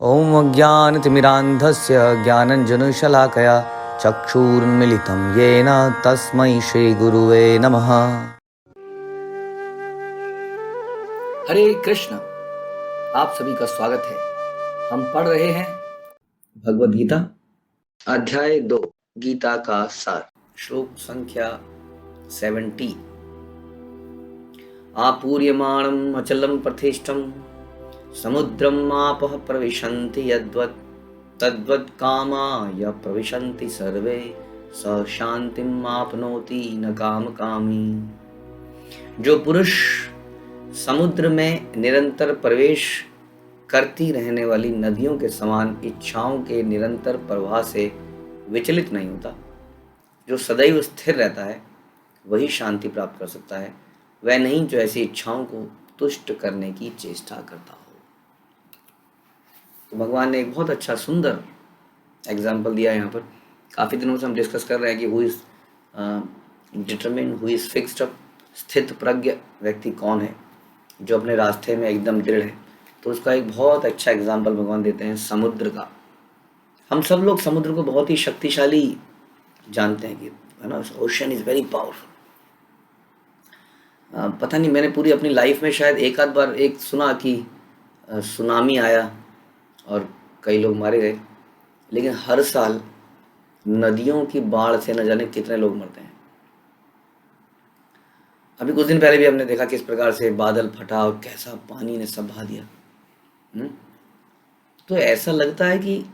ॐ अज्ञानतिमिरान्धस्य ज्ञानञ्जनशलाकया चक्षुरुन्मिलितं येन तस्मै श्रीगुरुवे नमः। हरे कृष्ण। आप सभी का स्वागत है। हम पढ़ रहे हैं भगवद गीता अध्याय 2 गीता का सार, श्लोक संख्या 70। आपूर्यमाणम् अचलं प्रतिष्ठं समुद्रम् आपः प्रविशन्ति यद्वत् तद्वत् कामाय प्रविशन्ति सर्वे स शांतिम् आपनोति न कामकामी। जो पुरुष समुद्र में निरंतर प्रवेश करती रहने वाली नदियों के समान इच्छाओं के निरंतर प्रवाह से विचलित नहीं होता, जो सदैव स्थिर रहता है, वही शांति प्राप्त कर सकता है। वह नहीं जो ऐसी इच्छाओं को तुष्ट करने की चेष्टा करता हो। तो भगवान ने एक बहुत अच्छा सुंदर एग्जाम्पल दिया यहाँ पर। काफ़ी दिनों से हम डिस्कस कर रहे हैं कि who is determine, who is fixed up, स्थित प्रज्ञ व्यक्ति कौन है जो अपने रास्ते में एकदम दृढ़ है। तो उसका एक बहुत अच्छा एग्जाम्पल भगवान देते हैं समुद्र का। हम सब लोग समुद्र को बहुत ही शक्तिशाली जानते हैं कि है ना, ओशन इज़ वेरी पावरफुल। पता नहीं, मैंने पूरी अपनी लाइफ में शायद एक आध बार एक सुना कि सुनामी आया और कई लोग मारे गए, लेकिन हर साल नदियों की बाढ़ से न जाने कितने लोग मरते हैं। अभी कुछ दिन पहले भी हमने देखा किस प्रकार से बादल फटा और कैसा पानी ने सब बहा दिया। तो ऐसा लगता है कि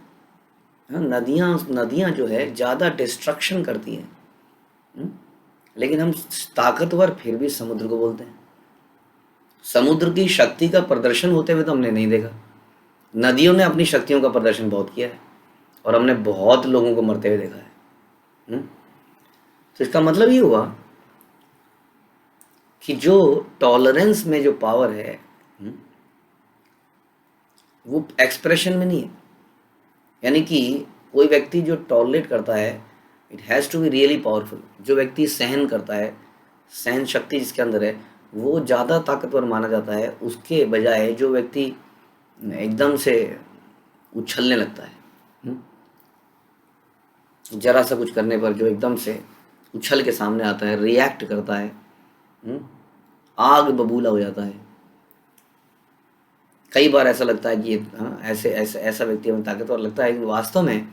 नदियाँ जो है ज़्यादा डिस्ट्रक्शन करती हैं, लेकिन हम ताकतवर फिर भी समुद्र को बोलते हैं। समुद्र की शक्ति का प्रदर्शन होते हुए तो हमने नहीं देखा। नदियों ने अपनी शक्तियों का प्रदर्शन बहुत किया है और हमने बहुत लोगों को मरते हुए देखा है। तो इसका मतलब ये हुआ कि जो टॉलरेंस में जो पावर है वो एक्सप्रेशन में नहीं है। यानी कि कोई व्यक्ति जो टॉलरेट करता है, it has to be really powerful. जो व्यक्ति सहन करता है, सहन शक्ति जिसके अंदर है, वो ज़्यादा ताकतवर माना जाता है उसके बजाय जो व्यक्ति एकदम से उछलने लगता है। जरा सा कुछ करने पर जो एकदम से उछल के सामने आता है, रिएक्ट करता है, आग बबूला हो जाता है। कई बार ऐसा लगता है कि ऐसा व्यक्ति हमें ताकतवर लगता है, लेकिन वास्तव में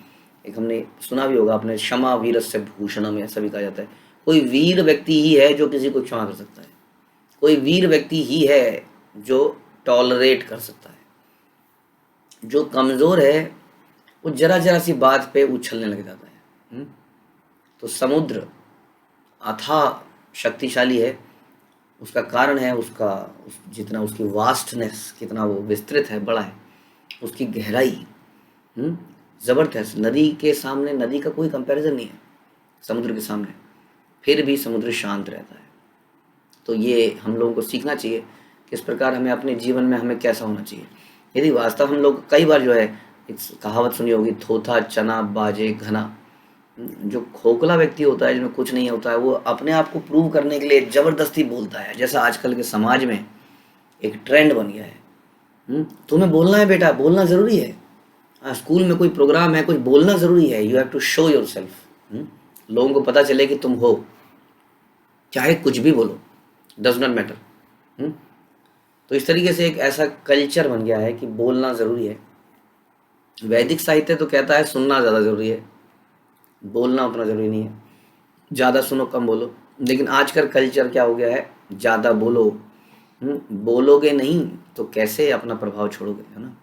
एक हमने सुना भी होगा आपने, क्षमा वीरस्य भूषणम, ऐसा भी कहा जाता है। कोई वीर व्यक्ति ही है जो किसी को क्षमा कर सकता है। कोई वीर व्यक्ति ही है जो टॉलरेट कर सकता है। जो कमज़ोर है वो जरा सी बात पे उछलने लग जाता है। तो समुद्र अथाह शक्तिशाली है। उसका कारण है जितना उसकी वास्टनेस, कितना वो विस्तृत है, बड़ा है, उसकी गहराई ज़बरदस्त। नदी के सामने, नदी का कोई कंपैरिजन नहीं है समुद्र के सामने, फिर भी समुद्र शांत रहता है। तो ये हम लोगों को सीखना चाहिए किस प्रकार हमें अपने जीवन में हमें कैसा होना चाहिए। यदि वास्तव हम लोग कई बार जो है, एक कहावत सुनी होगी, थोथा चना बाजे घना। जो खोखला व्यक्ति होता है, जिसमें कुछ नहीं होता है, वो अपने आप को प्रूव करने के लिए ज़बरदस्ती बोलता है। जैसा आजकल के समाज में एक ट्रेंड बन गया है, तुम्हें बोलना है बेटा, बोलना ज़रूरी है। स्कूल में कोई प्रोग्राम है, कुछ बोलना ज़रूरी है। You have to show yourself. लोगों को पता चले कि तुम हो, चाहे कुछ भी बोलो, डज नॉट मैटर। तो इस तरीके से एक ऐसा कल्चर बन गया है कि बोलना ज़रूरी है। वैदिक साहित्य तो कहता है सुनना ज़्यादा ज़रूरी है, बोलना उतना ज़रूरी नहीं है। ज़्यादा सुनो कम बोलो। लेकिन आजकल कल्चर क्या हो गया है, ज़्यादा बोलो, बोलोगे नहीं तो कैसे अपना प्रभाव छोड़ोगे, है ना।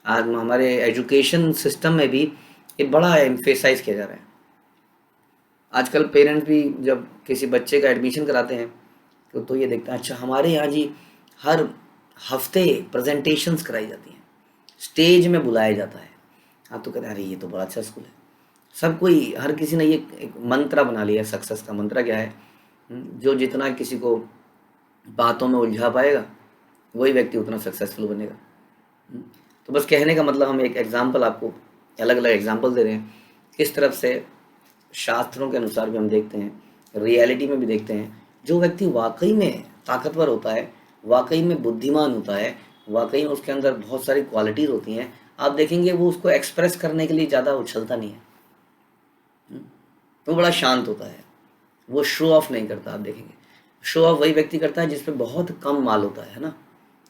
आज हमारे एजुकेशन सिस्टम में भी ये बड़ा एम्फेसाइज किया जा रहा है। आजकल पेरेंट्स भी जब किसी बच्चे का एडमिशन कराते हैं तो ये देखते हैं, अच्छा हमारे यहाँ जी हर हफ्ते प्रेजेंटेशंस कराई जाती हैं, स्टेज में बुलाया जाता है। हाँ, तो कहते हैं अरे ये तो बड़ा अच्छा स्कूल है। सब कोई, हर किसी ने ये एक मंत्र बना लिया है। सक्सेस का मंत्र क्या है, जो जितना किसी को बातों में उलझा पाएगा वही व्यक्ति उतना सक्सेसफुल बनेगा। तो बस कहने का मतलब, हम एक एग्जाम्पल आपको, अलग अलग एग्जाम्पल दे रहे हैं किस तरफ से शास्त्रों के अनुसार भी हम देखते हैं, रियलिटी में भी देखते हैं। जो व्यक्ति वाकई में ताकतवर होता है, वाकई में बुद्धिमान होता है, वाकई में उसके अंदर बहुत सारी क्वालिटीज़ होती हैं, आप देखेंगे वो उसको एक्सप्रेस करने के लिए ज़्यादा उछलता नहीं है। वो बड़ा शांत होता है, वो शो ऑफ नहीं करता। आप देखेंगे शो ऑफ वही व्यक्ति करता है जिस पे बहुत कम माल होता है ना।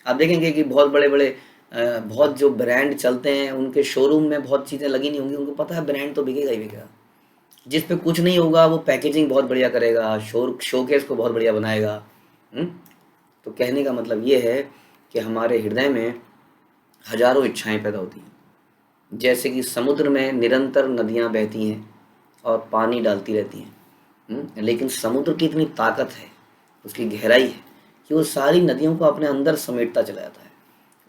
आप देखेंगे कि बहुत बड़े बड़े बहुत जो ब्रांड चलते हैं उनके शोरूम में बहुत चीज़ें लगी नहीं होंगी, उनको पता है ब्रांड तो बिकेगा ही बिकेगा। जिस पे कुछ नहीं होगा वो पैकेजिंग बहुत बढ़िया करेगा, शोकेस को बहुत बढ़िया बनाएगा। तो कहने का मतलब ये है कि हमारे हृदय में हजारों इच्छाएं पैदा होती हैं। जैसे कि समुद्र में निरंतर नदियां बहती हैं और पानी डालती रहती हैं, लेकिन समुद्र की इतनी ताकत है, उसकी गहराई है कि वो सारी नदियों को अपने अंदर समेटता चला जाता है।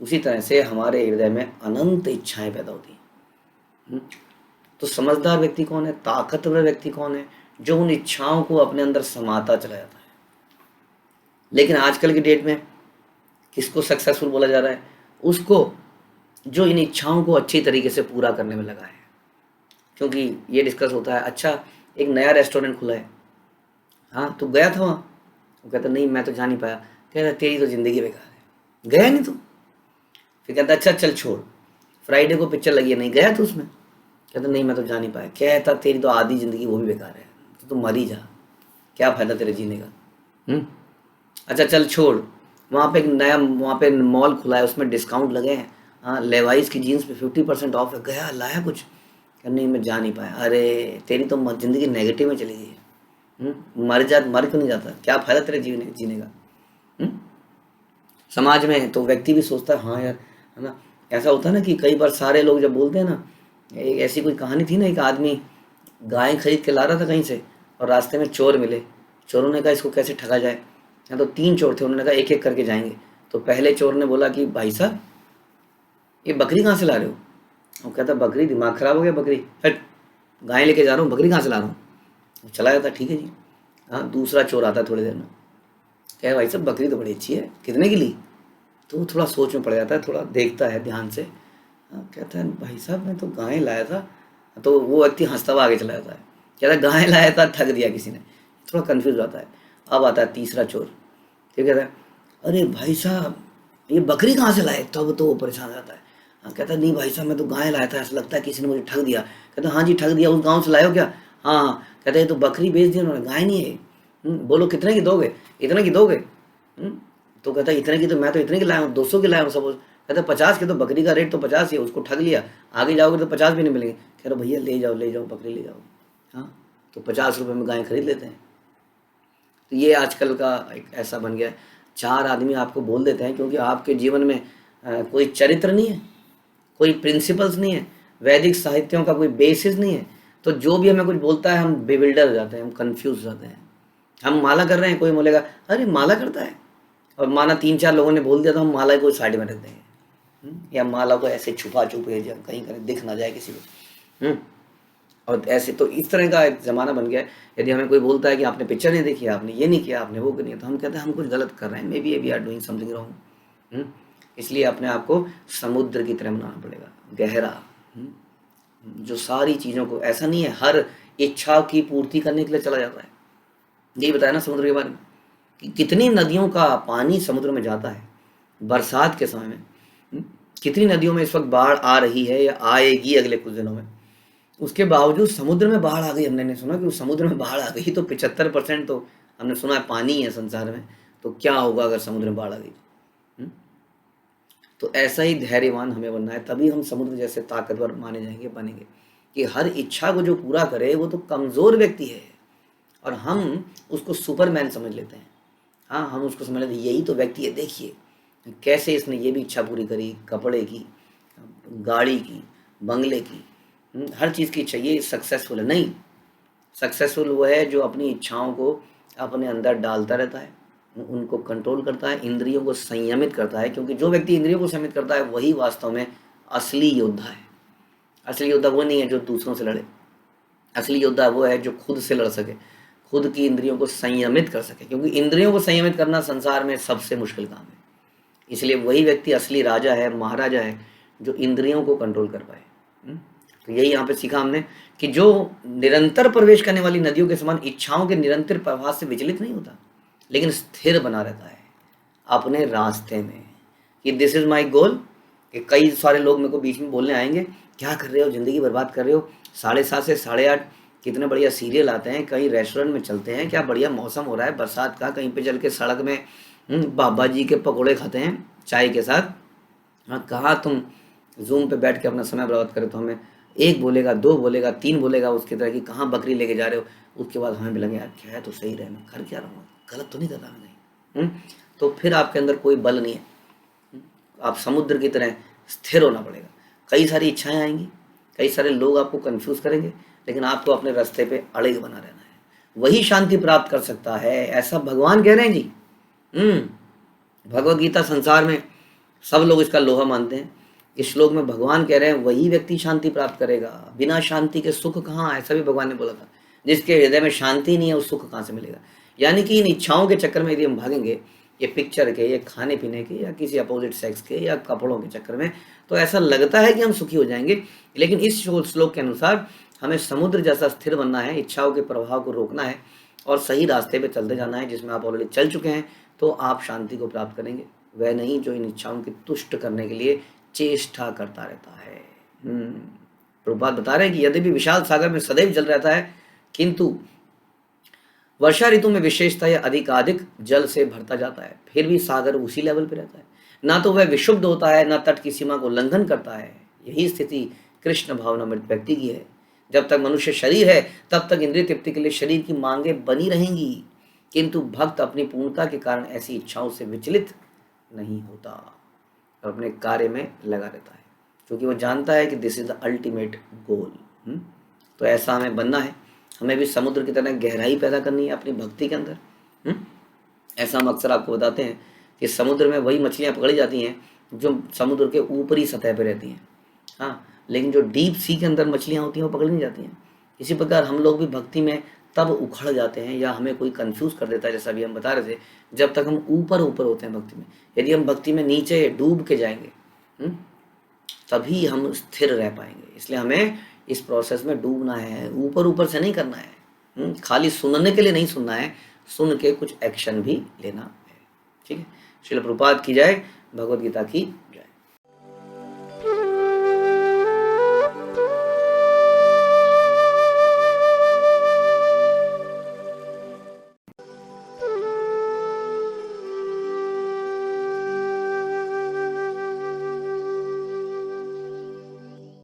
उसी तरह से हमारे हृदय में अनंत इच्छाएं पैदा होती हैं। तो समझदार व्यक्ति कौन है, ताकतवर व्यक्ति कौन है? जो उन इच्छाओं को अपने अंदर समाता चला जाता है। लेकिन आजकल की डेट में किसको सक्सेसफुल बोला जा रहा है? उसको जो इन इच्छाओं को अच्छी तरीके से पूरा करने में लगा है। क्योंकि ये डिस्कस होता है, अच्छा एक नया रेस्टोरेंट खुला है, हाँ तो गया था वहाँ? वो कहता नहीं मैं तो जा नहीं पाया। कहता तेरी तो ज़िंदगी बेकार है, गया नहीं तू? फिर कहता अच्छा चल छोड़, फ्राइडे को पिक्चर लगी है, नहीं गया तू उसमें? कहता नहीं मैं तो जा नहीं पाया। कहता तेरी तो आधी ज़िंदगी वो भी बेकार है, तो मर ही जा, क्या फ़ायदा तेरे जीने का। अच्छा चल छोड़, वहाँ पे एक नया वहाँ पे मॉल खुला है, उसमें डिस्काउंट लगे हैं, हाँ लेवाइस की जीन्स पे 50% ऑफ है, गया लाया कुछ? क्या नहीं मैं जा नहीं पाया। अरे तेरी तो ज़िंदगी नेगेटिव में चली गई है। मर क्यों नहीं जाता? क्या फ़ायदा तेरे जीने का। समाज में तो व्यक्ति भी सोचता है हाँ यार, है ना। ऐसा होता है ना कि कई बार सारे लोग जब बोलते हैं ना, एक ऐसी कोई कहानी थी ना, एक आदमी गाय खरीद के ला रहा था कहीं से और रास्ते में चोर मिले। चोरों ने कहा इसको कैसे ठगा जाए। या तो 3 चोर थे, उन्होंने कहा एक एक करके जाएंगे। तो पहले चोर ने बोला कि भाई साहब ये बकरी कहाँ से ला रहे हो? वो कहता बकरी, दिमाग खराब हो गया, बकरी हट, गाय लेके जा रहा हूँ, बकरी कहाँ से ला रहा हूँ। चला जाता, ठीक है जी। हाँ दूसरा चोर आता है थोड़ी देर में, कह भाई साहब बकरी तो बड़ी अच्छी है, कितने की ली? तो वो थोड़ा सोच में पड़ जाता है, थोड़ा देखता है ध्यान से। कहता है भाई साहब मैं तो गाय लाया था। तो वो व्यक्ति हंसता हुआ आगे चला जाता है, कहता है गाय लाया था, ठग दिया किसी ने। थोड़ा कन्फ्यूज होता है। अब आता है तीसरा चोर, ठीक कहता है अरे भाई साहब ये बकरी कहाँ से लाए? तब तो वो परेशान हो जाता है। कहता है नहीं भाई साहब मैं तो गाय लाया था, ऐसा लगता है किसी ने मुझे ठग दिया। कहता हाँ जी ठग दिया, उस गाँव से लाए हो क्या? हाँ। कहता है तो बकरी बेच दी उन्होंने, गाय नहीं है। बोलो कितने की दोगे? इतने की दोगे? तो कहता है इतने की तो मैं तो इतने की लाया हूँ, 200 की लाया हूँ सपोज। कहता है 50 के, तो बकरी का रेट तो 50 ही है, उसको ठग लिया, आगे जाओगे तो 50 भी नहीं मिलेंगे। कह रहे भैया ले जाओ बकरी ले जाओ। हाँ तो 50 रुपये में गाय खरीद लेते हैं। तो ये आजकल का एक ऐसा बन गया है, 4 आदमी आपको बोल देते हैं क्योंकि आपके जीवन में कोई चरित्र नहीं है, कोई प्रिंसिपल्स नहीं है, वैदिक साहित्यों का कोई बेसिस नहीं है। तो जो भी हमें कुछ बोलता है हम बेविल्डर हो जाते हैं, हम कंफ्यूज हो जाते हैं। हम माला कर रहे हैं, कोई बोलेगा अरे माला करता है, और माना 3-4 लोगों ने बोल दिया तो हम माला को साइड में रख देंगे, या माला को ऐसे छुपा छुपे कहीं कहीं दिख ना जाए किसी को। और ऐसे तो इस तरह का एक ज़माना बन गया है। यदि हमें कोई बोलता है कि आपने पिक्चर नहीं देखी, आपने ये नहीं किया, आपने वो नहीं, तो हम कहते हैं हम कुछ गलत कर रहे हैं, maybe we are doing something wrong. इसलिए अपने आप को समुद्र की तरह बनाना पड़ेगा, गहरा, जो सारी चीज़ों को, ऐसा नहीं है हर इच्छा की पूर्ति करने के लिए चला जाता है। यही बताया ना समुद्र के बारे में कि कितनी नदियों का पानी समुद्र में जाता है बरसात के समय में। कितनी नदियों में इस वक्त बाढ़ आ रही है या आएगी अगले कुछ दिनों में, उसके बावजूद समुद्र में बाढ़ आ गई। हमने नहीं सुना कि उस समुद्र में बाढ़ आ गई, तो 75% तो हमने सुना है पानी है संसार में। तो क्या होगा अगर समुद्र में बाढ़ आ गई? तो ऐसा ही धैर्यवान हमें बनना है, तभी हम समुद्र जैसे ताकतवर माने जाएंगे, बनेंगे। कि हर इच्छा को जो पूरा करे वो तो कमज़ोर व्यक्ति है, और हम उसको सुपरमैन समझ लेते हैं। हाँ हम उसको समझ लेते हैं यही तो व्यक्ति है, देखिए कैसे इसने ये भी इच्छा पूरी करी, कपड़े की, गाड़ी की, बंगले की, हर चीज़ की इच्छा, ये सक्सेसफुल है। नहीं, सक्सेसफुल वो है जो अपनी इच्छाओं को अपने अंदर डालता रहता है, उनको कंट्रोल करता है, इंद्रियों को संयमित करता है। क्योंकि जो व्यक्ति इंद्रियों को संयमित करता है वही वास्तव में असली योद्धा है। असली योद्धा वो नहीं है जो दूसरों से लड़े, असली योद्धा वो है जो खुद से लड़ सके, खुद की इंद्रियों को संयमित कर सके। क्योंकि इंद्रियों को संयमित करना संसार में सबसे मुश्किल काम है। इसलिए वही व्यक्ति असली राजा है, महाराजा है, जो इंद्रियों को कंट्रोल कर पाए। तो यही यहाँ पे सीखा हमने कि जो निरंतर प्रवेश करने वाली नदियों के समान इच्छाओं के निरंतर प्रवाह से विचलित नहीं होता, लेकिन स्थिर बना रहता है अपने रास्ते में, कि दिस इज माई गोल, कि कई सारे लोग मेरे को बीच में बोलने आएंगे, क्या कर रहे हो, ज़िंदगी बर्बाद कर रहे हो, 7:30 से 8:30 कितने बढ़िया सीरियल आते हैं, कहीं रेस्टोरेंट में चलते हैं, क्या बढ़िया मौसम हो रहा है बरसात का, कहीं पे चल के सड़क में बाबा जी के पकोड़े खाते हैं चाय के साथ। हाँ, कहाँ तुम जूम पे बैठ के अपना समय बर्बाद करे, तो हमें एक बोलेगा, दो बोलेगा, तीन बोलेगा उसकी तरह कि कहाँ बकरी लेके जा रहे हो, उसके बाद हमें भी लगे यार क्या है, तो सही रहे, मैं कर क्या रहा हूँ, गलत तो नहीं कर रहा मैं कहीं। तो फिर आपके अंदर कोई बल नहीं है। आप समुद्र की तरह स्थिर होना पड़ेगा। कई सारी इच्छाएं आएंगी, कई सारे लोग आपको कंफ्यूज करेंगे, लेकिन आपको अपने रास्ते पे अड़िग बना रहना है। वही शांति प्राप्त कर सकता है, ऐसा भगवान कह रहे हैं जी। भगवत गीता संसार में सब लोग इसका लोहा मानते हैं। इस श्लोक में भगवान कह रहे हैं वही व्यक्ति शांति प्राप्त करेगा, बिना शांति के सुख कहाँ, ऐसा भी भगवान ने बोला था। जिसके हृदय में शांति नहीं है उस सुख कहाँ से मिलेगा। यानी कि इन इच्छाओं के चक्कर में यदि हम भागेंगे, ये पिक्चर के, ये खाने पीने के, या किसी अपोजिट सेक्स के, या कपड़ों के चक्कर में, तो ऐसा लगता है कि हम सुखी हो जाएंगे, लेकिन इस श्लोक के अनुसार हमें समुद्र जैसा स्थिर बनना है, इच्छाओं के प्रभाव को रोकना है और सही रास्ते पे चलते जाना है, जिसमें आप ऑलरेडी चल चुके हैं, तो आप शांति को प्राप्त करेंगे। वह नहीं जो इन इच्छाओं की तुष्ट करने के लिए चेष्टा करता रहता है। प्रभुपाद बता रहे हैं कि यद्यपि विशाल सागर में सदैव जल रहता है, किंतु वर्षा ऋतु में विशेषतः यह अधिकाधिक जल से भरता जाता है, फिर भी सागर उसी लेवल पे रहता है। ना तो वह विशुद्ध होता है, ना तट की सीमा को उल्लंघन करता है। यही स्थिति कृष्ण भावनामृत व्यक्ति की है। जब तक मनुष्य शरीर है तब तक इंद्रिय तृप्ति के लिए शरीर की मांगें बनी रहेंगी, किंतु भक्त अपनी पूर्णता के कारण ऐसी इच्छाओं से विचलित नहीं होता और अपने कार्य में लगा रहता है, क्योंकि वो जानता है कि this is the ultimate goal. तो ऐसा हमें बनना है। हमें भी समुद्र की तरह गहराई पैदा करनी है अपनी भक्ति के अंदर। ऐसा हम अक्सर आपको बताते हैं कि समुद्र में वही मछलियाँ पकड़ी जाती हैं जो समुद्र के ऊपरी सतह पर रहती हैं, हाँ, लेकिन जो डीप सी के अंदर मछलियाँ होती हैं वो पकड़ी नहीं जाती हैं। इसी प्रकार हम लोग भी भक्ति में तब उखड़ जाते हैं या हमें कोई कंफ्यूज कर देता है, जैसा अभी हम बता रहे थे, जब तक हम ऊपर ऊपर होते हैं भक्ति में। यदि हम भक्ति में नीचे डूब के जाएंगे तभी हम स्थिर रह पाएंगे। इसलिए हमें इस प्रोसेस में डूबना है, ऊपर ऊपर से नहीं करना है। खाली सुनने के लिए नहीं सुनना है, सुन के कुछ एक्शन भी लेना है। ठीक है। श्रील प्रभुपाद की जय, भगवद गीता की जय।